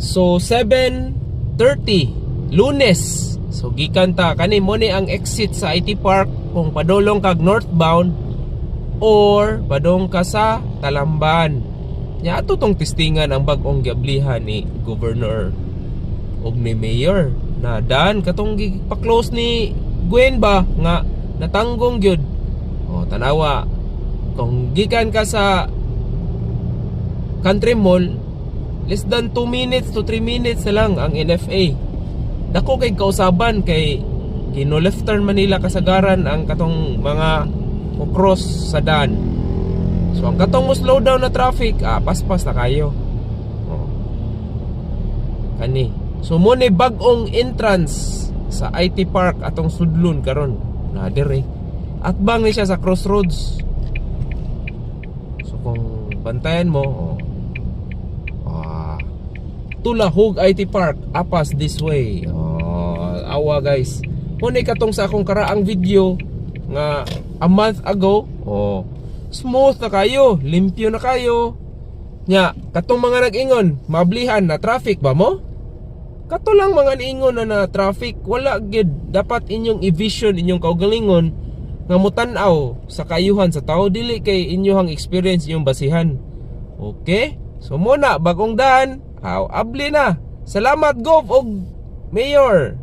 So 7:30 Lunes. So gikan ta kani mo ni ang exit sa IT Park kung padulong kag northbound or padong ka sa Talamban. Nya ato tong testingan ang bag-ong giablihan ni Governor og ni Mayor na dan katong gipa-close ni Gwen ba nga natanggong gyud. O tanawa kung gikan ka sa Country Mall, less than 2 minutes to 3 minutes na lang ang NFA. Dako kay kausaban kay gino-left turn Manila kasagaran ang katong mga cross sa daan. So ang katong mo slow down na traffic, paspas na kayo. Kani. So mo ni bag-ong entrance sa IT Park atong sudlon karon. Na dire. At bang ni siya sa crossroads. So kung bantayan mo, Tulahog IT Park, apas this way. Awa guys. Muna katong sa akong karaang video nga a month ago. Smooth na kayo, limpyo na kayo. Nya, katong mga nag-ingon, mablihan na traffic ba mo? Kato lang mga ingon na traffic, wala gid dapat inyong i-vision inyong kaugalingon nga mutanaw sa kayuhan sa tao dili kay inyong experience inyong basihan. Okay? So muna bagong daan, abli na. Salamat Gov og Mayor.